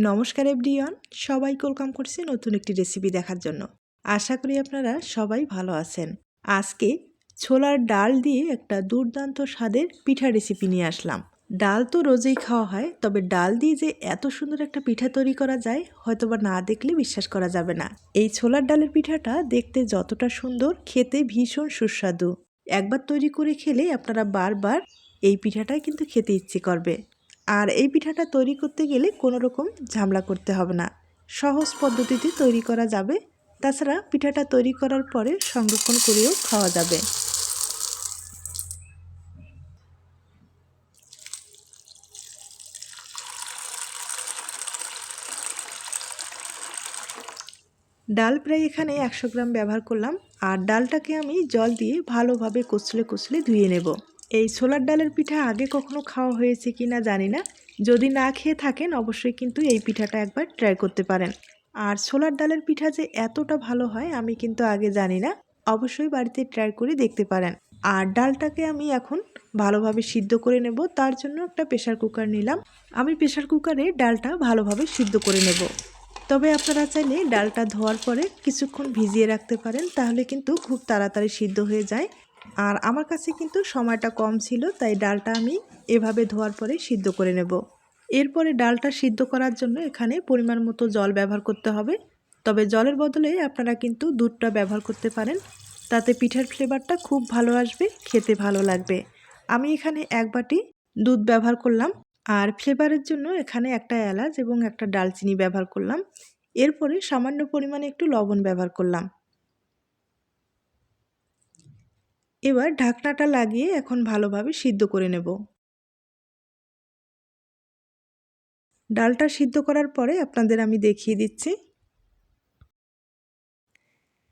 নমস্কার এভরিওয়ান, সবাইকে ওয়েলকাম করছি নতুন একটি রেসিপি দেখার জন্য। আশা করি আপনারা সবাই ভালো আছেন। আজকে ছোলার ডাল দিয়ে একটা দুর্দান্ত স্বাদের পিঠা রেসিপি নিয়ে আসলাম। ডাল তো রোজই খাওয়া হয়, তবে ডাল দিয়ে যে এত সুন্দর একটা পিঠা তৈরি করা যায় হয়তোবা না দেখলে বিশ্বাস করা যাবে না। এই ছোলার ডালের পিঠাটা দেখতে যতটা সুন্দর, খেতে ভীষণ সুস্বাদু। একবার তৈরি করে খেলে আপনারা বারবার এই পিঠাটাই কিন্তু খেতে ইচ্ছে করবে। আর এই পিঠাটা তৈরি করতে গেলে কোনো রকম ঝামেলা করতে হবে না, সহজ পদ্ধতিতে তৈরি করা যাবে। তাছাড়া পিঠাটা তৈরি করার পরে সংরক্ষণ করেও খাওয়া যাবে। ডাল প্রায় এখানে 100 গ্রাম ব্যবহার করলাম। আর ডালটাকে আমি জল দিয়ে ভালোভাবে কচলে কচলে ধুয়ে নেব। এই ছোলার ডালের পিঠা আগে কখনো খাওয়া হয়েছে কি না জানি না, যদি না খেয়ে থাকেন অবশ্যই কিন্তু এই পিঠাটা একবার ট্রাই করতে পারেন। আর ছোলার ডালের পিঠা যে এতটা ভালো হয় আমি কিন্তু আগে জানি না, অবশ্যই বাড়িতে ট্রাই করে দেখতে পারেন। আর ডালটাকে আমি এখন ভালোভাবে সিদ্ধ করে নেব, তার জন্য একটা প্রেসার কুকার নিলাম। আমি প্রেসার কুকারে ডালটা ভালোভাবে সিদ্ধ করে নেব। তবে আপনারা চাইলে ডালটা ধোয়ার পরে কিছুক্ষণ ভিজিয়ে রাখতে পারেন, তাহলে কিন্তু খুব তাড়াতাড়ি সিদ্ধ হয়ে যায়। আর আমার কাছে কিন্তু সময়টা কম ছিল, তাই ডালটা আমি এভাবে ধোয়ার পরে সিদ্ধ করে নেব। এরপরে ডালটা সিদ্ধ করার জন্য এখানে পরিমাণ মতো জল ব্যবহার করতে হবে। তবে জলের বদলে আপনারা কিন্তু দুধটা ব্যবহার করতে পারেন, তাতে পিঠার ফ্লেভারটা খুব ভালো আসবে, খেতে ভালো লাগবে। আমি এখানে 1 বাটি দুধ ব্যবহার করলাম। আর ফ্লেভারের জন্য এখানে একটা এলাচ এবং একটা ডালচিনি ব্যবহার করলাম। এরপরে সামান্য পরিমাণে একটু লবণ ব্যবহার করলাম। এবার ঢাকনাটা লাগিয়ে এখন ভালোভাবে সিদ্ধ করে নেব। ডালটা সিদ্ধ করার পরে আপনাদের আমি দেখিয়ে দিচ্ছি।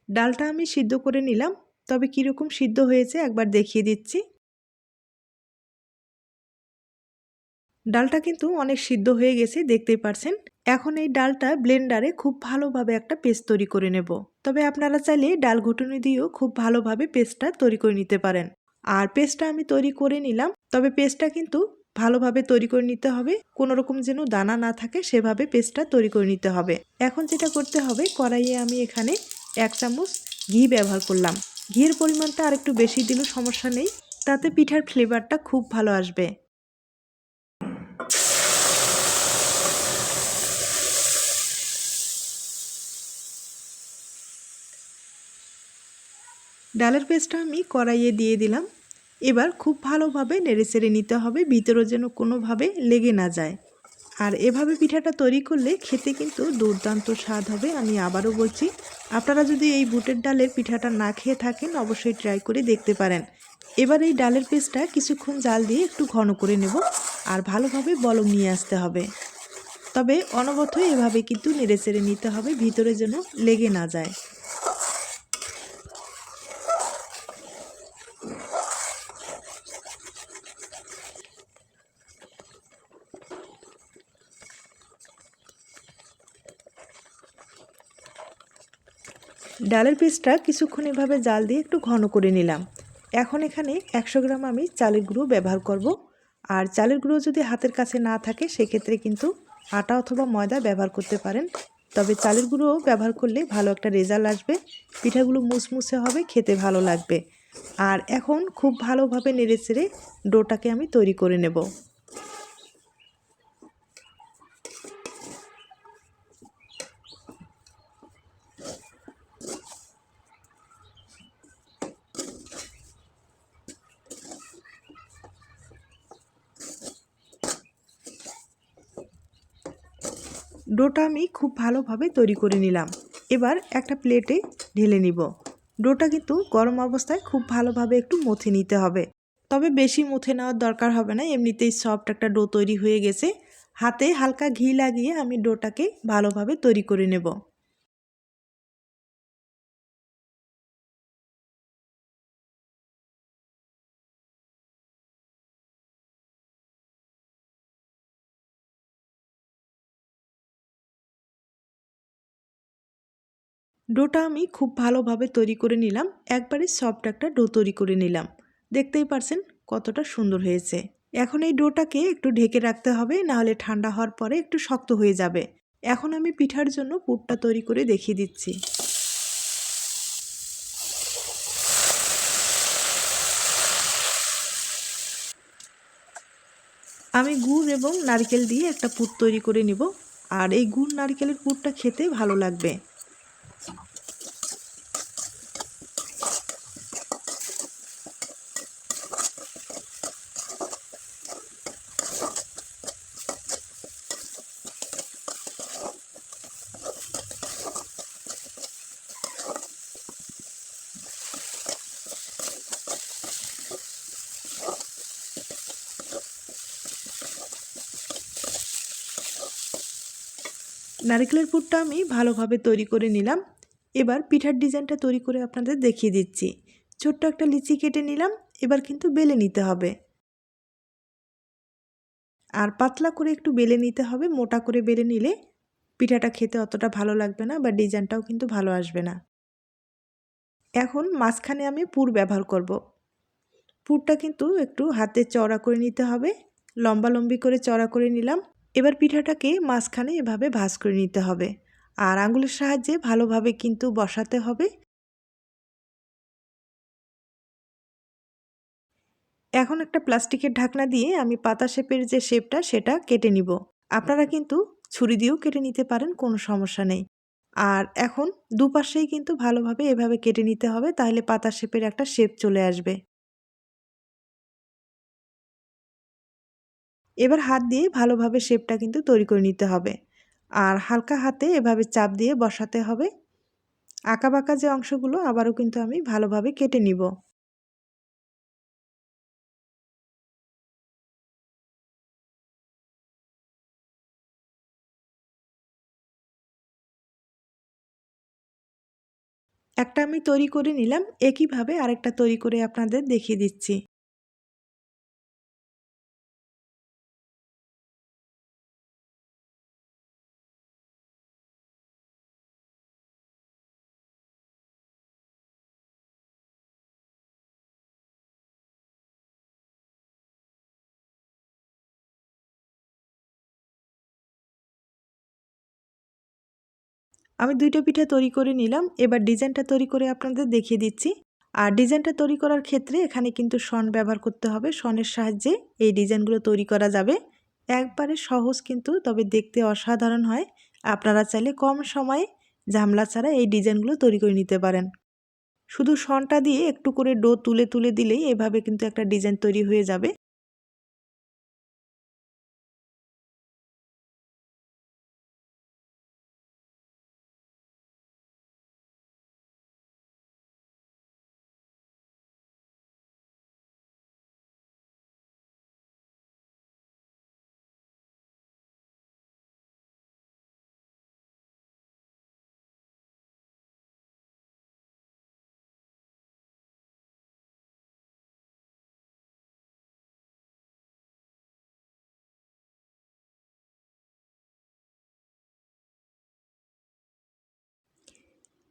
ডালটা আমি সিদ্ধ করে নিলাম, তবে কীরকম সিদ্ধ হয়েছে একবার দেখিয়ে দিচ্ছি। ডালটা কিন্তু অনেক সিদ্ধ হয়ে গেছে, দেখতেই পারছেন। এখন এই ডালটা ব্লেন্ডারে খুব ভালোভাবে একটা পেস্ট তৈরি করে নেব। তবে আপনারা চাইলে ডাল ঘুটুনি দিয়েও খুব ভালোভাবে পেস্টটা তৈরি করে নিতে পারেন। আর পেস্টটা আমি তৈরি করে নিলাম, তবে পেস্টটা কিন্তু ভালোভাবে তৈরি করে নিতে হবে, কোনো রকম যেন দানা না থাকে সেভাবে পেস্টটা তৈরি করে নিতে হবে। এখন যেটা করতে হবে, কড়াইয়ে আমি এখানে 1 চামচ ঘি ব্যবহার করলাম। ঘির পরিমাণটা আর একটু বেশি দিলেও সমস্যা নেই, তাতে পিঠার ফ্লেভারটা খুব ভালো আসবে। ডালের পেস্টটা আমি কড়াইয়ে দিয়ে দিলাম। এবার খুব ভালোভাবে নেড়েচেড়ে নিতে হবে, ভিতরে যেন কোনোভাবে লেগে না যায়। আর এভাবে পিঠাটা তৈরি করলে খেতে কিন্তু দুর্দান্ত স্বাদ হবে। আমি আবারও বলছি, আপনারা যদি এই বুটের ডালের পিঠাটা না খেয়ে থাকেন অবশ্যই ট্রাই করে দেখতে পারেন। এবার এই ডালের পেস্টটা কিছুক্ষণ জাল দিয়ে একটু ঘন করে নেব আর ভালোভাবে বলক নিয়ে আসতে হবে। তবে অনবরত এভাবে কিন্তু নেড়েচেড়ে নিতে হবে, ভিতরে যেন লেগে না যায়। ডালের পিসটা কিছুক্ষণ এভাবে জাল দিয়ে একটু ঘন করে নিলাম। এখন এখানে 100 গ্রাম আমি চালের গুঁড়ো ব্যবহার করব। আর চালের গুঁড়ো যদি হাতের কাছে না থাকে সেক্ষেত্রে কিন্তু আটা অথবা ময়দা ব্যবহার করতে পারেন। তবে চালের গুঁড়ো ব্যবহার করলে ভালো একটা রেজাল্ট আসবে, পিঠাগুলো মুসমুসে হবে, খেতে ভালো লাগবে। আর এখন খুব ভালোভাবে নেড়েচেড়ে ডোটাকে আমি তৈরি করে নেব। ডোটা আমি খুব ভালোভাবে তৈরি করে নিলাম। এবার একটা প্লেটে ঢেলে নিব। ডোটা কিন্তু গরম অবস্থায় খুব ভালোভাবে একটু মথে নিতে হবে। তবে বেশি মথে নেওয়ার দরকার হবে না, এমনিতেই সফট একটা ডো তৈরি হয়ে গেছে। হাতে হালকা ঘি লাগিয়ে আমি ডোটাকে ভালোভাবে তৈরি করে নেব। ডোটা আমি খুব ভালোভাবে তৈরি করে নিলাম, একবারে সফট একটা ডো তৈরি করে নিলাম। দেখতেই পারছেন কতটা সুন্দর হয়েছে। এখন এই ডোটাকে একটু ঢেকে রাখতে হবে, নাহলে ঠান্ডা হওয়ার পরে একটু শক্ত হয়ে যাবে। এখন আমি পিঠার জন্য পুরটা তৈরি করে দেখিয়ে দিচ্ছি। আমি গুড় এবং নারকেল দিয়ে একটা পুর তৈরি করে নিব, আর এই গুড় নারকেলের পুরটা খেতে ভালো লাগবে। নারকেলের পুরটা আমি ভালোভাবে তৈরি করে নিলাম। এবার পিঠার ডিজাইনটা তৈরি করে আপনাদের দেখিয়ে দিচ্ছি। ছোট্ট একটা লিচি কেটে নিলাম, এবার কিন্তু বেলে নিতে হবে। আর পাতলা করে একটু বেলে নিতে হবে, মোটা করে বেলে নিলে পিঠাটা খেতে অতটা ভালো লাগবে না বা ডিজাইনটাও কিন্তু ভালো আসবে না। এখন মাঝখানে আমি পুর ব্যবহার করব। পুরটা কিন্তু একটু হাতে চওড়া করে নিতে হবে, লম্বালম্বি করে চওড়া করে নিলাম। এবার পিঠাটাকে মাঝখানে এভাবে ভাঁজ করে নিতে হবে, আর আঙুলের সাহায্যে ভালোভাবে কিন্তু বসাতে হবে। এখন একটা প্লাস্টিকের ঢাকনা দিয়ে আমি পাতা শেপের যে শেপটা সেটা কেটে নিব। আপনারা কিন্তু ছুরি দিয়েও কেটে নিতে পারেন, কোনো সমস্যা নেই। আর এখন দুপাশেই কিন্তু ভালোভাবে এভাবে কেটে নিতে হবে, তাহলে পাতা শেপের একটা শেপ চলে আসবে। এবার হাত দিয়ে ভালোভাবে শেপটা কিন্তু তৈরি করে নিতে হবে, আর হালকা হাতে এভাবে চাপ দিয়ে বসাতে হবে। আঁকাবাঁকা যে অংশগুলো আবারও কিন্তু আমি ভালোভাবে কেটে নিব। একটা আমি তৈরি করে নিলাম, একইভাবে আরেকটা তৈরি করে আপনাদের দেখিয়ে দিচ্ছি। আমি দুইটা পিঠা তৈরি করে নিলাম, এবার ডিজাইনটা তৈরি করে আপনাদের দেখিয়ে দিচ্ছি। আর ডিজাইনটা তৈরি করার ক্ষেত্রে এখানে কিন্তু শন ব্যবহার করতে হবে, শনের সাহায্যে এই ডিজাইনগুলো তৈরি করা যাবে। একবারে সহজ কিন্তু, তবে দেখতে অসাধারণ হয়। আপনারা চাইলে কম সময়ে ঝামেলা ছাড়া এই ডিজাইনগুলো তৈরি করে নিতে পারেন। শুধু শনটা দিয়ে একটু করে ডো তুলে তুলে দিলেই এভাবে কিন্তু একটা ডিজাইন তৈরি হয়ে যাবে।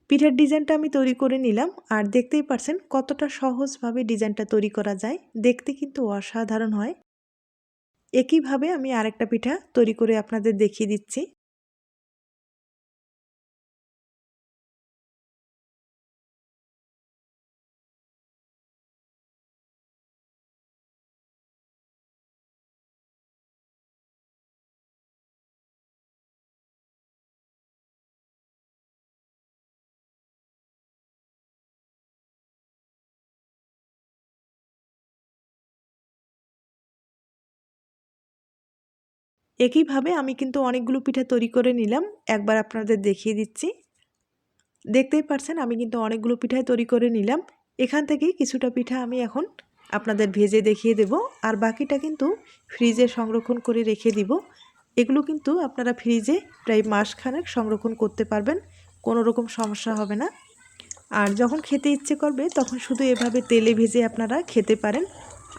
পিঠার ডিজাইনটা আমি তৈরি করে নিলাম, আর দেখতেই পারছেন কতটা সহজভাবে ডিজাইনটা তৈরি করা যায়। দেখতে কিন্তু অসাধারণ হয়। একইভাবে আমি আরেকটা পিঠা তৈরি করে আপনাদের দেখিয়ে দিচ্ছি। একইভাবে আমি কিন্তু অনেকগুলো পিঠা তৈরি করে নিলাম, একবার আপনাদের দেখিয়ে দিচ্ছি। দেখতেই পারছেন আমি কিন্তু অনেকগুলো পিঠাই তৈরি করে নিলাম। এখান থেকেই কিছুটা পিঠা আমি এখন আপনাদের ভেজে দেখিয়ে দেব, আর বাকিটা কিন্তু ফ্রিজে সংরক্ষণ করে রেখে দিব। এগুলো কিন্তু আপনারা ফ্রিজে প্রায় মাসখানেক সংরক্ষণ করতে পারবেন, কোনো রকম সমস্যা হবে না। আর যখন খেতে ইচ্ছে করবে তখন শুধু এভাবে তেলে ভেজে আপনারা খেতে পারেন।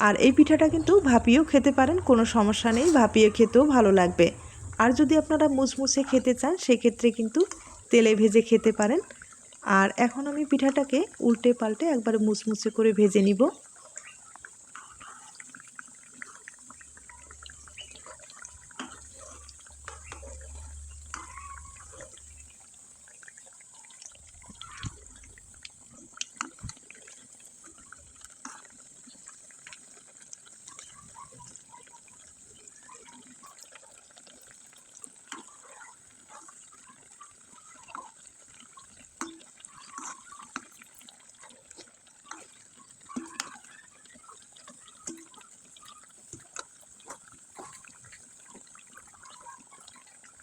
আর এই পিঠাটা কিন্তু ভাপিয়েও খেতে পারেন, কোনো সমস্যা নেই, ভাপিয়ে খেতেও ভালো লাগবে। আর যদি আপনারা মুচমুচে খেতে চান সেক্ষেত্রে কিন্তু তেলে ভেজে খেতে পারেন। আর এখন আমি পিঠাটাকে উল্টে পাল্টে একবারে মুচমুচে করে ভেজে নিব।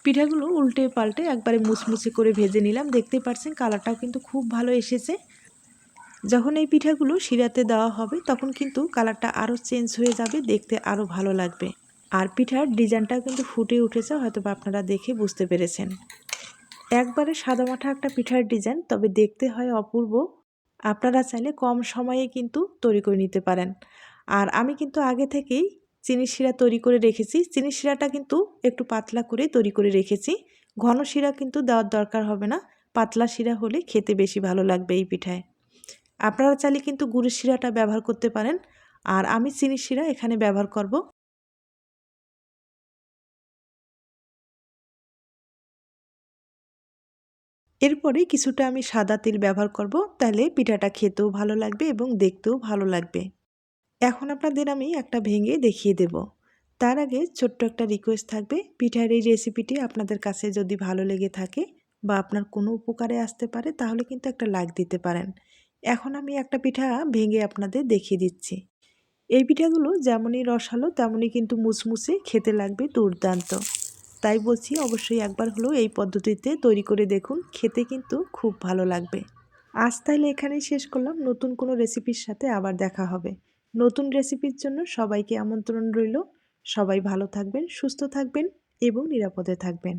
পিঠাগুলো উল্টে পাল্টে একবারে মুচমুচে করে ভেজে নিলাম। দেখতেই পাচ্ছেন কালারটাও কিন্তু খুব ভালো এসেছে। যখন এই পিঠাগুলো শিরাতে দেওয়া হবে তখন কিন্তু কালারটা আরও চেঞ্জ হয়ে যাবে, দেখতে আরও ভালো লাগবে। আর পিঠার ডিজাইনটাও কিন্তু ফুটে উঠেছে, হয়তো আপনারা দেখে বুঝতে পেরেছেন। একবারে সাদামাঠা একটা পিঠার ডিজাইন, তবে দেখতে হয় অপূর্ব। আপনারা চাইলে কম সময়ে কিন্তু তৈরি করে নিতে পারেন। আর আমি কিন্তু আগে থেকেই চিনির শিরা তৈরি করে রেখেছি। চিনির শিরাটা কিন্তু একটু পাতলা করে তৈরি করে রেখেছি। ঘন শিরা কিন্তু দেওয়ার দরকার হবে না, পাতলা শিরা হলে খেতে বেশি ভালো লাগবে এই পিঠায়। আপনারা চাইলে কিন্তু গুড়ের শিরাটা ব্যবহার করতে পারেন, আর আমি চিনির শিরা এখানে ব্যবহার করব। এরপরে কিছুটা আমি সাদা তেল ব্যবহার করব, তাহলে পিঠাটা খেতেও ভালো লাগবে এবং দেখতেও ভালো লাগবে। এখন আপনাদের আমি একটা ভেঙে দেখিয়ে দেব। তার আগে ছোট্ট একটা রিকোয়েস্ট থাকবে, পিঠার এই রেসিপিটি আপনাদের কাছে যদি ভালো লেগে থাকে বা আপনার কোনো উপকারে আসতে পারে তাহলে কিন্তু একটা লাইক দিতে পারেন। এখন আমি একটা পিঠা ভেঙে আপনাদের দেখিয়ে দিচ্ছি। এই পিঠাগুলো যেমনই রসালো তেমনই কিন্তু মুচমুচে, খেতে লাগবে দুর্দান্ত। তাই বলছি অবশ্যই একবার হলেও এই পদ্ধতিতে তৈরি করে দেখুন, খেতে কিন্তু খুব ভালো লাগবে। আজ তাহলে এখানেই শেষ করলাম, নতুন কোনো রেসিপির সাথে আবার দেখা হবে। নতুন রেসিপির জন্য সবাইকে আমন্ত্রণ রইল। সবাই ভালো থাকবেন, সুস্থ থাকবেন এবং নিরাপদে থাকবেন।